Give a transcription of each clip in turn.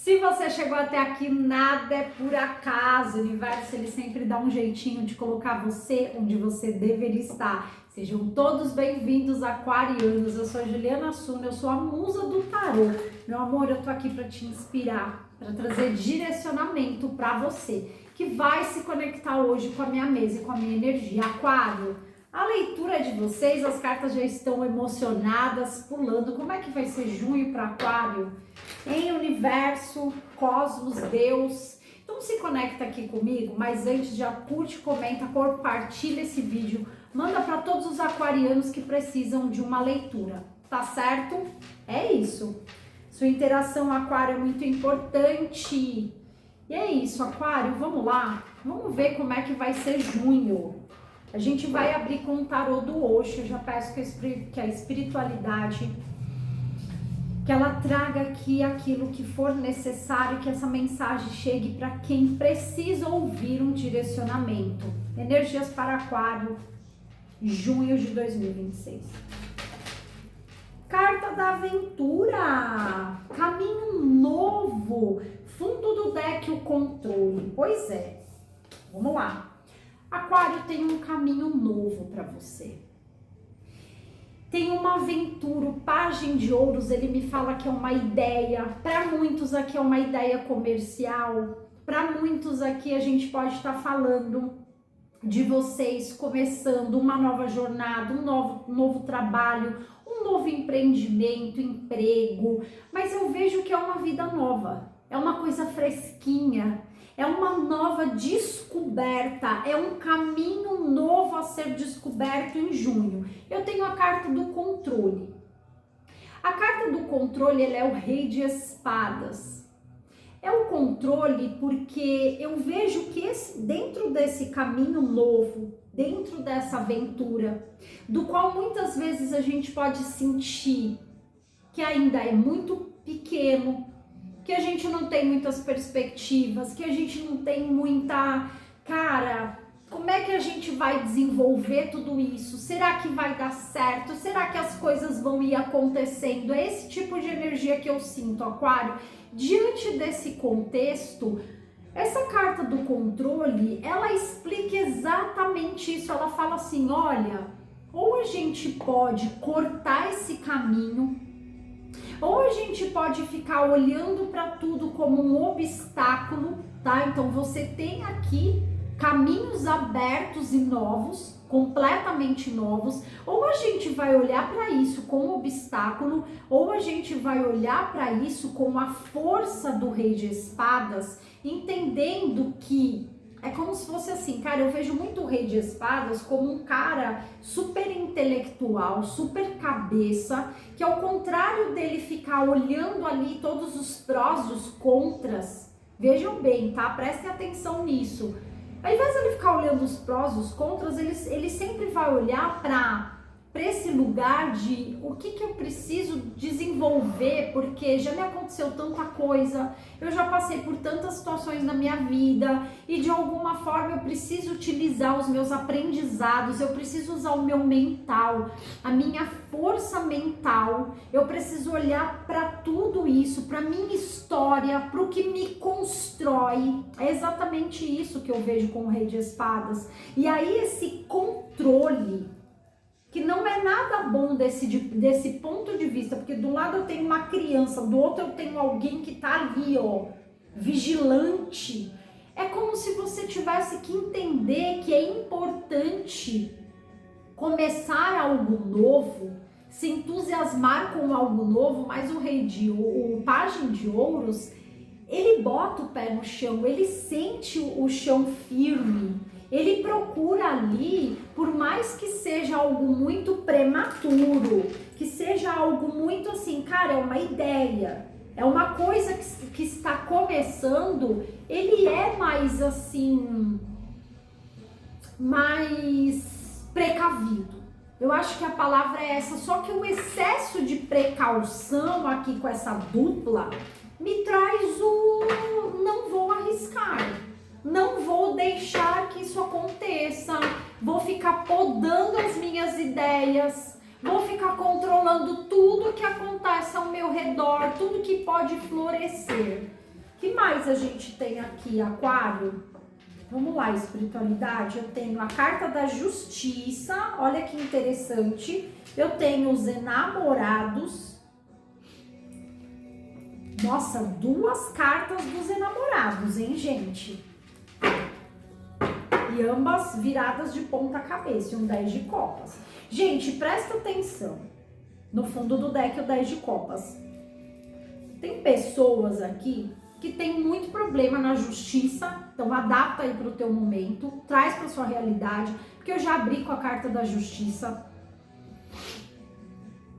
Se você chegou até aqui, nada é por acaso. O universo, ele sempre dá um jeitinho de colocar você onde você deveria estar. Sejam todos bem-vindos, aquarianos. Eu sou a Juliana Suno, eu sou a musa do tarô. Meu amor, eu tô aqui para te inspirar, para trazer direcionamento para você, que vai se conectar hoje com a minha mesa e com a minha energia. Aquário, a leitura de vocês, as cartas já estão emocionadas, pulando. Como é que vai ser junho para Aquário? Em universo, cosmos, Deus. Então se conecta aqui comigo, mas antes já curte, comenta, compartilha esse vídeo, manda para todos os aquarianos que precisam de uma leitura, tá certo? É isso. Sua interação, Aquário, é muito importante. E é isso, Aquário, vamos lá? Vamos ver como é que vai ser junho. A gente vai abrir com o tarô do Osho. Eu já peço que a espiritualidade, que ela traga aqui aquilo que for necessário, que essa mensagem chegue para quem precisa ouvir um direcionamento. Energias para Aquário, junho de 2026. Carta da aventura, caminho novo, fundo do deck, o controle. Pois é, vamos lá. Aquário, tem um caminho novo para você. Tem uma aventura, o Pajem de Ouros, ele me fala que é uma ideia. Para muitos aqui é uma ideia comercial. Para muitos aqui a gente pode estar falando de vocês começando uma nova jornada, um novo trabalho, um novo empreendimento, emprego. Mas eu vejo que é uma vida nova, é uma coisa fresquinha. É uma nova descoberta, é um caminho novo a ser descoberto em junho. Eu tenho a carta do controle. A carta do controle, ela é o Rei de Espadas. É o controle porque eu vejo que dentro desse caminho novo, dentro dessa aventura, do qual muitas vezes a gente pode sentir que ainda é muito pequeno, que a gente não tem muitas perspectivas, que a gente não tem muita... Cara, como é que a gente vai desenvolver tudo isso? Será que vai dar certo? Será que as coisas vão ir acontecendo? É esse tipo de energia que eu sinto, Aquário. Diante desse contexto, essa carta do controle, ela explica exatamente isso. Ela fala assim, olha, ou a gente pode cortar esse caminho, ou a gente pode ficar olhando para tudo como um obstáculo, tá? Então você tem aqui caminhos abertos e novos, completamente novos. Ou a gente vai olhar para isso com obstáculo, ou a gente vai olhar para isso com a força do Rei de Espadas, entendendo que é como se fosse assim, cara, eu vejo muito o Rei de Espadas como um cara super intelectual, super cabeça, que ao contrário dele ficar olhando ali todos os prós e os contras, vejam bem, tá? Prestem atenção nisso. Ao invés de ele ficar olhando os prós e os contras, ele sempre vai olhar para esse lugar de o que eu preciso desenvolver, porque já me aconteceu tanta coisa, eu já passei por tantas situações na minha vida e de alguma forma eu preciso utilizar os meus aprendizados, eu preciso usar o meu mental, a minha força mental, eu preciso olhar para tudo isso, para minha história, para o que me constrói. É exatamente isso que eu vejo com o Rei de Espadas. E aí esse controle, que não é nada bom desse ponto de vista, porque de um lado eu tenho uma criança, do outro eu tenho alguém que tá ali, ó, vigilante. É como se você tivesse que entender que é importante começar algo novo, se entusiasmar com algo novo, mas o Pajem de Ouros, ele bota o pé no chão, ele sente o chão firme. Ele procura ali, por mais que seja algo muito prematuro, que seja algo muito assim, cara, é uma ideia, é uma coisa que está começando, ele é mais assim, mais precavido. Eu acho que a palavra é essa, só que o excesso de precaução aqui com essa dupla me traz não vou arriscar. Não vou deixar que isso aconteça, vou ficar podando as minhas ideias, vou ficar controlando tudo que acontece ao meu redor, tudo que pode florescer. mais a gente tem aqui, Aquário? Vamos lá, espiritualidade. Eu tenho a carta da justiça, olha que interessante. Eu tenho os enamorados. Nossa, 2 cartas dos enamorados, hein, gente? E ambas viradas de ponta cabeça, um 10 de copas. Gente, presta atenção. No fundo do deck, o 10 de copas. Tem pessoas aqui que tem muito problema na justiça, então adapta aí para o teu momento, traz para sua realidade, porque eu já abri com a carta da justiça.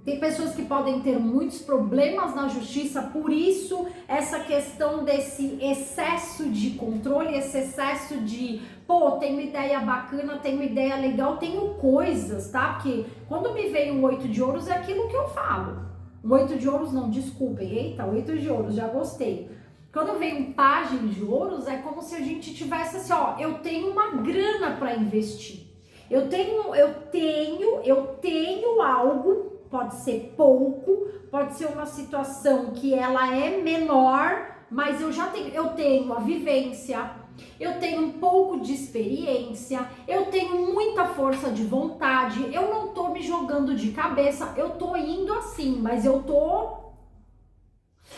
Tem pessoas que podem ter muitos problemas na justiça, por isso essa questão desse excesso de controle, esse excesso de, pô, tenho uma ideia bacana, tenho uma ideia legal, tenho coisas, tá? Porque quando me vem o 8 de ouros é aquilo que eu falo. O 8 de ouros não, desculpem, eita, 8 de ouros, já gostei. Quando vem um pajem de ouros, é como se a gente tivesse assim, ó, eu tenho uma grana para investir. Eu tenho algo, pode ser pouco, pode ser uma situação que ela é menor, mas eu tenho a vivência, eu tenho um pouco de experiência, eu tenho muita força de vontade, eu não tô me jogando de cabeça, eu tô indo assim, mas eu tô...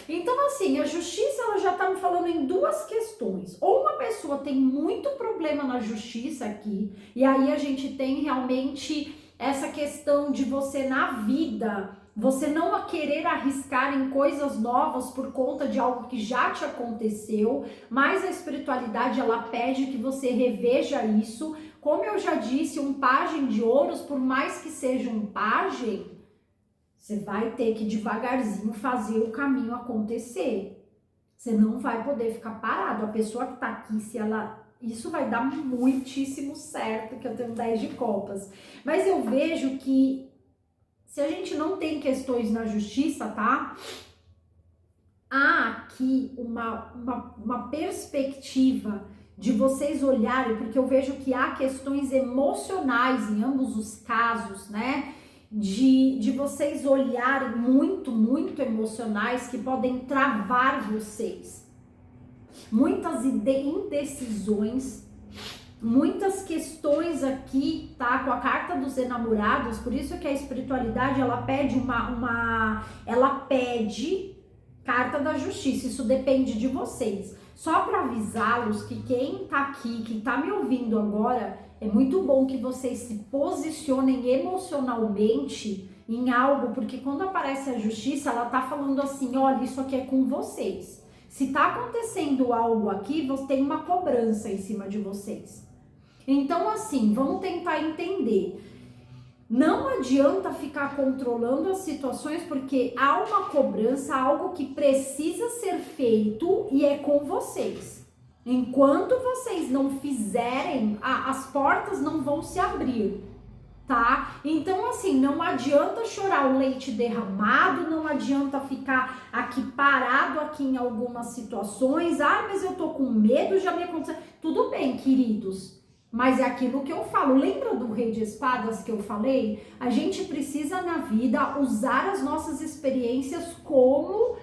Então, assim, a justiça, ela já tá me falando em 2 questões. Ou uma pessoa tem muito problema na justiça aqui, e aí a gente tem realmente essa questão de você na vida, você não querer arriscar em coisas novas por conta de algo que já te aconteceu, mas a espiritualidade, ela pede que você reveja isso. Como eu já disse, um pajem de ouros, por mais que seja um pajem, você vai ter que devagarzinho fazer o caminho acontecer. Você não vai poder ficar parado. A pessoa que tá aqui, se ela... Isso vai dar muitíssimo certo, que eu tenho 10 de copas. Mas eu vejo que se a gente não tem questões na justiça, tá? Há aqui uma perspectiva de vocês olharem, porque eu vejo que há questões emocionais em ambos os casos, né? De vocês olharem muito emocionais que podem travar vocês. Muitas indecisões, muitas questões aqui, tá? Com a carta dos enamorados, por isso que a espiritualidade, ela pede ela pede carta da justiça, isso depende de vocês. Só para avisá-los que quem tá aqui, que tá me ouvindo agora, é muito bom que vocês se posicionem emocionalmente em algo, porque quando aparece a justiça, ela tá falando assim, olha, isso aqui é com vocês. Se tá acontecendo algo aqui, você tem uma cobrança em cima de vocês. Então, assim, vamos tentar entender. Não adianta ficar controlando as situações, porque há uma cobrança, algo que precisa ser feito e é com vocês. Enquanto vocês não fizerem, as portas não vão se abrir, tá? Então, assim, não adianta chorar o leite derramado, não adianta ficar aqui parado aqui em algumas situações. Ah, mas eu tô com medo, já me aconteceu. Tudo bem, queridos, mas é aquilo que eu falo. Lembra do Rei de Espadas que eu falei? A gente precisa na vida usar as nossas experiências como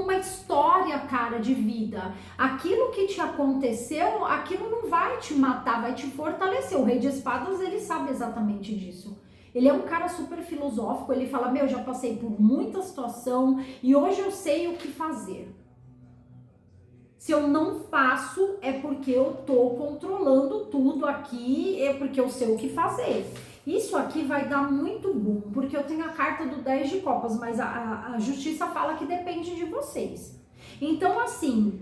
uma história, cara, de vida. Aquilo que te aconteceu, aquilo não vai te matar, vai te fortalecer. O Rei de Espadas, ele sabe exatamente disso. Ele é um cara super filosófico, ele fala, meu, já passei por muita situação e hoje eu sei o que fazer. Se eu não faço, é porque eu tô controlando tudo aqui, é porque eu sei o que fazer. Isso aqui vai dar muito bom, porque eu tenho a carta do 10 de copas, mas a justiça fala que depende de vocês. Então, assim,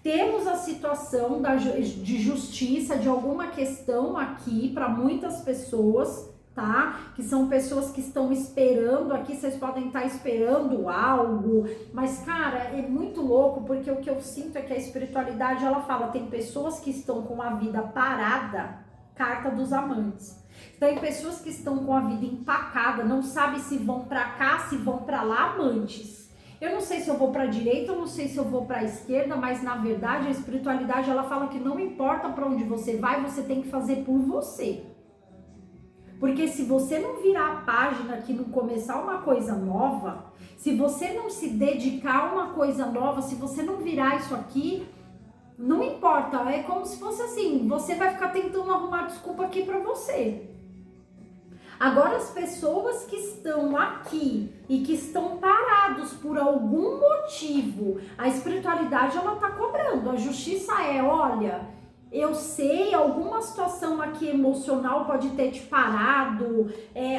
temos a situação de justiça, de alguma questão aqui para muitas pessoas, tá? Que são pessoas que estão esperando aqui, vocês podem estar esperando algo, mas, cara, é muito louco, porque o que eu sinto é que a espiritualidade, ela fala, tem pessoas que estão com a vida parada, carta dos amantes. Tem pessoas que estão com a vida empacada, não sabe se vão para cá, se vão para lá, amantes. Eu não sei se eu vou para a direita, eu não sei se eu vou para a esquerda, mas na verdade a espiritualidade, ela fala que não importa para onde você vai, você tem que fazer por você. Porque se você não virar a página aqui, não começar uma coisa nova, se você não se dedicar a uma coisa nova, se você não virar isso aqui, não importa, é como se fosse assim, você vai ficar tentando arrumar desculpa aqui pra você. Agora, as pessoas que estão aqui e que estão parados por algum motivo, a espiritualidade, ela tá cobrando. A justiça é, olha, eu sei, alguma situação aqui emocional pode ter te parado,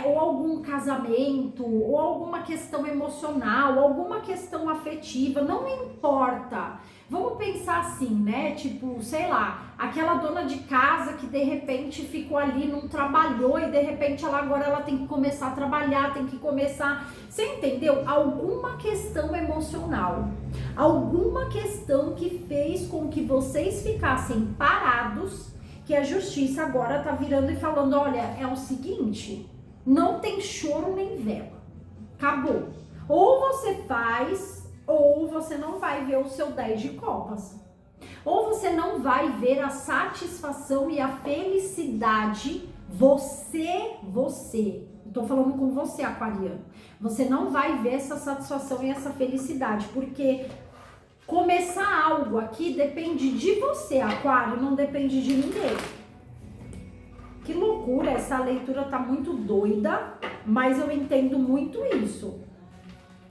ou algum casamento, ou alguma questão emocional, alguma questão afetiva, não importa. Vamos pensar assim, né? Tipo, sei lá, aquela dona de casa que de repente ficou ali, não trabalhou e de repente agora ela tem que começar a trabalhar, tem que começar... Você entendeu? Alguma questão emocional, alguma questão que fez com que vocês ficassem parados, que a justiça agora tá virando e falando, olha, é o seguinte, não tem choro nem vela, acabou. Ou você faz... ou você não vai ver o seu 10 de copas. Ou você não vai ver a satisfação e a felicidade, tô falando com você, aquariano. Você não vai ver essa satisfação e essa felicidade, porque começar algo aqui depende de você, aquário, não depende de ninguém. Que loucura, essa leitura tá muito doida, mas eu entendo muito isso.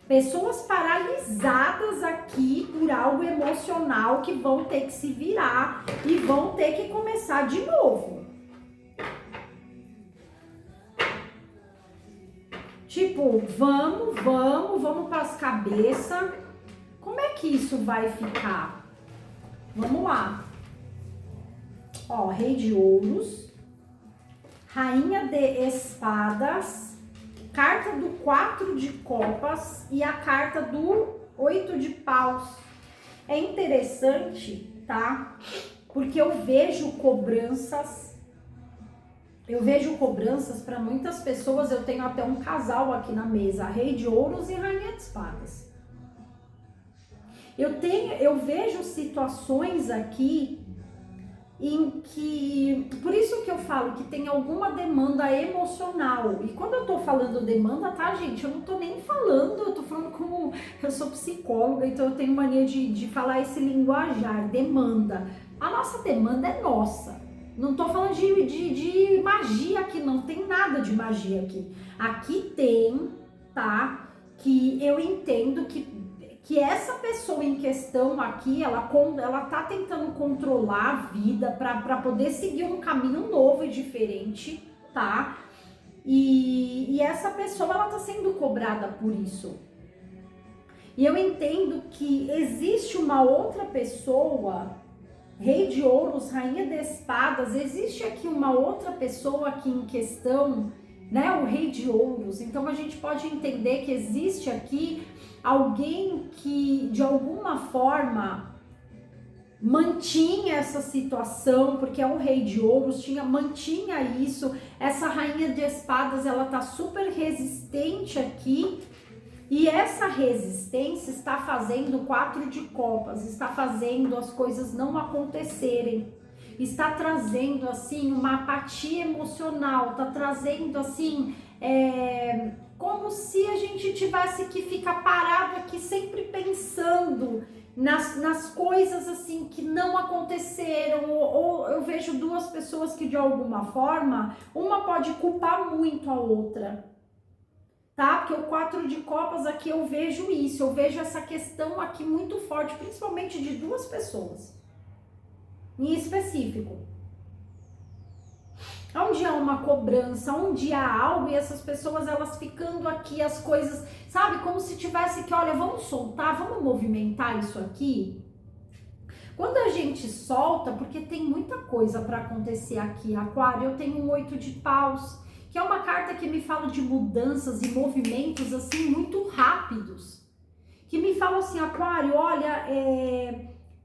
Pessoas paralisadas aqui por algo emocional que vão ter que se virar e vão ter que começar de novo. Tipo, vamos para as cabeças. Como é que isso vai ficar? Vamos lá. Ó, Rei de Ouros, Rainha de Espadas, carta do 4 de copas e a carta do 8 de paus. É interessante, tá? Porque eu vejo cobranças para muitas pessoas. Eu tenho até um casal aqui na mesa, Rei de Ouros e Rainha de Espadas. Eu vejo situações aqui em que, por isso que eu falo que tem alguma demanda emocional. E quando eu tô falando demanda, tá, gente, eu não tô nem falando, eu tô falando como eu sou psicóloga, então eu tenho mania de falar esse linguajar, demanda. A nossa demanda é nossa. Não tô falando de magia aqui, não tem nada de magia aqui. Aqui tem, tá, que eu entendo que essa pessoa em questão aqui, ela tá tentando controlar a vida para poder seguir um caminho novo e diferente, tá? E essa pessoa, ela tá sendo cobrada por isso. E eu entendo que existe uma outra pessoa, Rei de Ouros, Rainha de Espadas, existe aqui uma outra pessoa aqui em questão, né? O Rei de Ouros. Então a gente pode entender que existe aqui alguém que de alguma forma mantinha essa situação, porque é o Rei de Ouros, mantinha isso. Essa Rainha de Espadas, ela tá super resistente aqui, e essa resistência está fazendo o 4 de copas, está fazendo as coisas não acontecerem, está trazendo assim uma apatia emocional, está trazendo assim como se a gente tivesse que ficar parado aqui sempre pensando nas coisas assim que não aconteceram, ou eu vejo duas pessoas que de alguma forma, uma pode culpar muito a outra, tá? Porque o 4 de copas aqui eu vejo isso, eu vejo essa questão aqui muito forte, principalmente de duas pessoas, em específico. Onde há uma cobrança, onde há algo e essas pessoas, elas ficando aqui, as coisas, sabe? Como se tivesse que, olha, vamos soltar, vamos movimentar isso aqui. Quando a gente solta, porque tem muita coisa para acontecer aqui, Aquário, eu tenho um 8 de paus, que é uma carta que me fala de mudanças e movimentos, assim, muito rápidos. Que me fala assim, Aquário, olha,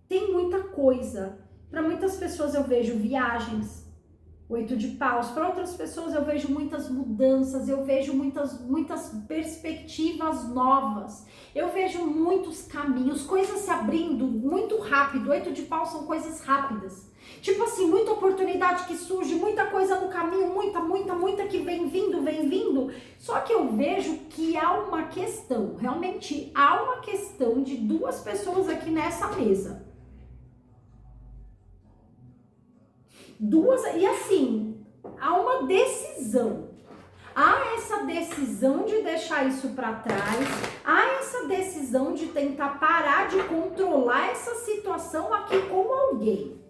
tem muita coisa. Para muitas pessoas eu vejo viagens, 8 de paus. Para outras pessoas eu vejo muitas mudanças, eu vejo muitas perspectivas novas, eu vejo muitos caminhos, coisas se abrindo muito rápido. 8 de paus são coisas rápidas. Tipo assim, muita oportunidade que surge, muita coisa no caminho, muita que vem vindo. Só que eu vejo que há uma questão, realmente há uma questão de duas pessoas aqui nessa mesa. E assim, há uma decisão. Há essa decisão de deixar isso para trás, há essa decisão de tentar parar de controlar essa situação aqui com alguém.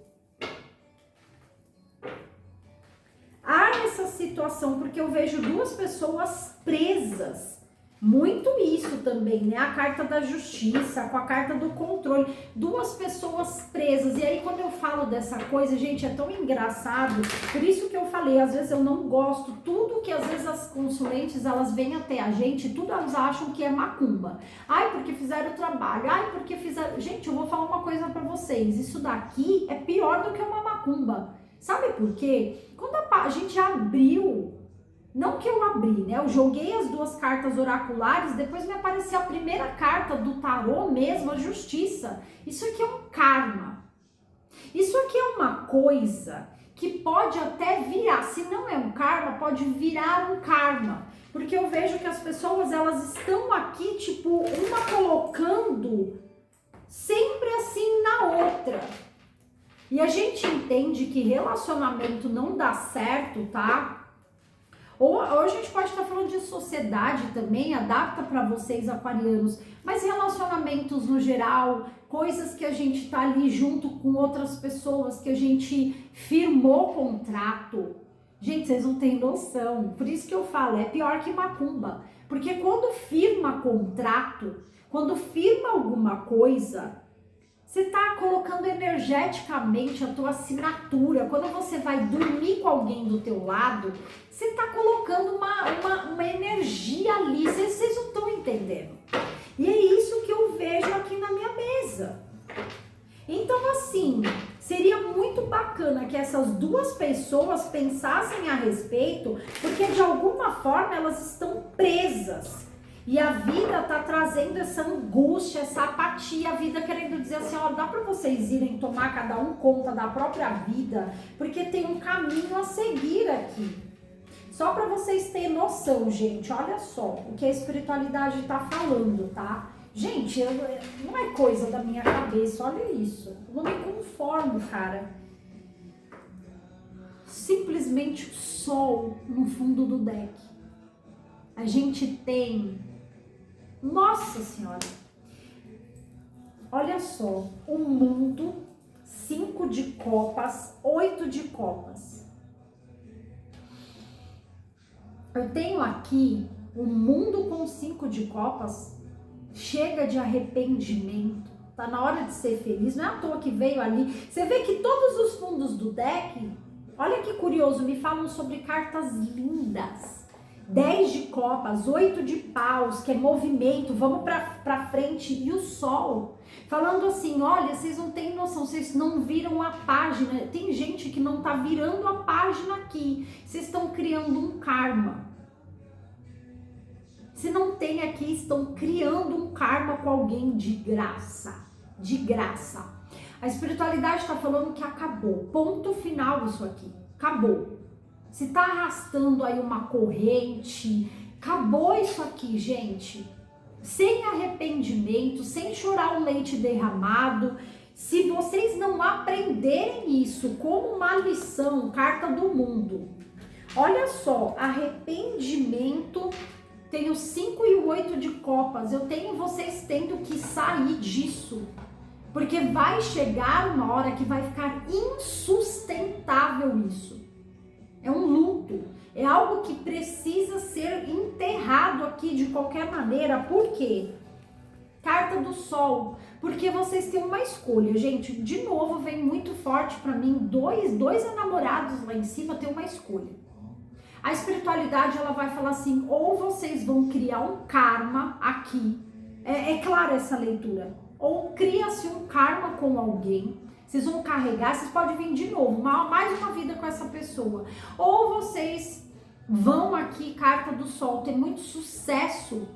Há essa situação, porque eu vejo duas pessoas presas. Muito isso também, né? A carta da justiça, com a carta do controle. Duas pessoas presas. E aí, quando eu falo dessa coisa, gente, é tão engraçado. Por isso que eu falei, às vezes eu não gosto. Tudo que às vezes as consulentes, elas vêm até a gente, tudo elas acham que é macumba. Ai, porque fizeram o trabalho. Ai, porque fizeram... Gente, eu vou falar uma coisa pra vocês. Isso daqui é pior do que uma macumba. Sabe por quê? Quando a gente abriu, não que eu abri, né? Eu joguei as duas cartas oraculares, depois me apareceu a primeira carta do tarô mesmo, a justiça. Isso aqui é um karma. Isso aqui é uma coisa que pode até virar, se não é um karma, pode virar um karma. Porque eu vejo que as pessoas, elas estão aqui, tipo, uma colocando sempre assim na outra. E a gente entende que relacionamento não dá certo, tá? Ou a gente pode estar falando de sociedade também, adapta para vocês aquarianos, mas relacionamentos no geral, coisas que a gente tá ali junto com outras pessoas, que a gente firmou contrato. Gente, vocês não têm noção. Por isso que eu falo, é pior que macumba. Porque quando firma contrato, quando firma alguma coisa, você tá colocando energeticamente a tua assinatura. Quando você vai dormir com alguém do teu lado, você tá colocando uma energia ali. Vocês não estão entendendo. E é isso que eu vejo aqui na minha mesa. Então, assim, seria muito bacana que essas duas pessoas pensassem a respeito, porque de alguma forma elas estão presas. E a vida tá trazendo essa angústia, essa apatia, a vida querendo dizer assim, ó, dá pra vocês irem tomar cada um conta da própria vida, porque tem um caminho a seguir aqui. Só pra vocês terem noção, gente, olha só o que a espiritualidade tá falando, tá? Gente, não é coisa da minha cabeça, olha isso. Eu não me conformo, cara. Simplesmente o sol no fundo do deck. A gente tem... Nossa Senhora! Olha só, o mundo, 5 de copas, 8 de copas. Eu tenho aqui o mundo com 5 de copas, chega de arrependimento, tá na hora de ser feliz, não é à toa que veio ali. Você vê que todos os fundos do deck, olha que curioso, me falam sobre cartas lindas. 10 de copas, 8 de paus, que é movimento, vamos pra frente, e o sol, falando assim, olha, vocês não têm noção, vocês não viram a página, tem gente que não tá virando a página aqui, vocês estão criando um karma. Se não tem aqui, estão criando um karma com alguém de graça, de graça. A espiritualidade está falando que acabou, ponto final isso aqui, acabou. Se tá arrastando aí uma corrente, acabou isso aqui, gente. Sem arrependimento, sem chorar um leite derramado. Se vocês não aprenderem isso como uma lição, carta do mundo. Olha só, arrependimento, tem o 5 e o 8 de copas. Eu tenho vocês tendo que sair disso. Porque vai chegar uma hora que vai ficar insustentável isso. É um luto, é algo que precisa ser enterrado aqui de qualquer maneira. Por quê? Carta do sol, porque vocês têm uma escolha, gente. De novo, vem muito forte para mim, dois enamorados lá em cima têm uma escolha. A espiritualidade, ela vai falar assim, ou vocês vão criar um karma aqui, é clara essa leitura, ou cria-se um karma com alguém. Vocês vão carregar, vocês podem vir de novo, mais uma vida com essa pessoa. Ou vocês vão aqui, carta do sol, ter muito sucesso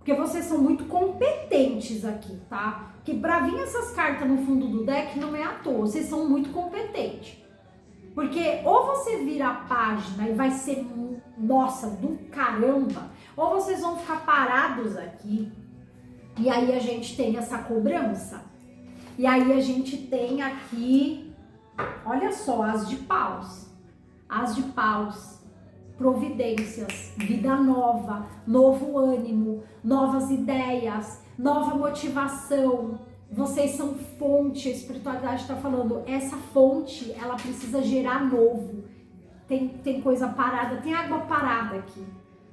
Porque vocês são muito competentes aqui, tá? Porque pra vir essas cartas no fundo do deck não é à toa, vocês são muito competentes. Porque ou você vira a página e vai ser, nossa, do caramba, ou vocês vão ficar parados aqui, e aí a gente tem essa cobrança. E aí a gente tem aqui, olha só, as de paus. As de paus, providências, vida nova, novo ânimo, novas ideias, nova motivação. Vocês são fonte, a espiritualidade está falando, essa fonte, ela precisa gerar novo. Tem coisa parada, tem água parada aqui.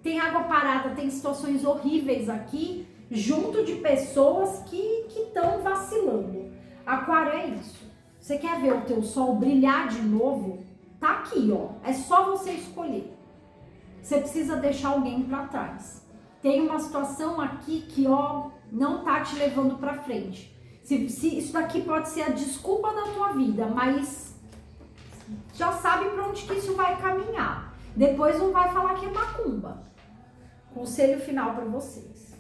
Tem água parada, tem situações horríveis aqui, junto de pessoas que estão vacilando. Aquário é isso. Você quer ver o teu sol brilhar de novo? Tá aqui, ó. É só você escolher. Você precisa deixar alguém para trás. Tem uma situação aqui que, ó, não tá te levando para frente. Se isso daqui pode ser a desculpa da tua vida, mas já sabe para onde que isso vai caminhar. Depois não vai falar que é macumba. Conselho final para vocês.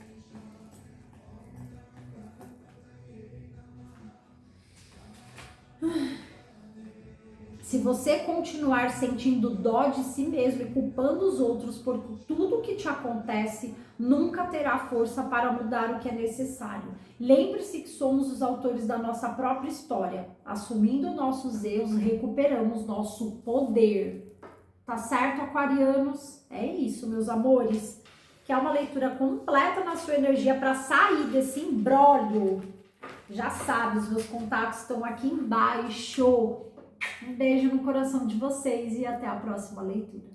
Se você continuar sentindo dó de si mesmo e culpando os outros por tudo que te acontece, nunca terá força para mudar o que é necessário. Lembre-se que somos os autores da nossa própria história. Assumindo nossos erros, recuperamos nosso poder. Tá certo, aquarianos? É isso, meus amores. Que é uma leitura completa na sua energia para sair desse imbróglio. Já sabe, os meus contatos estão aqui embaixo. Um beijo no coração de vocês e até a próxima leitura.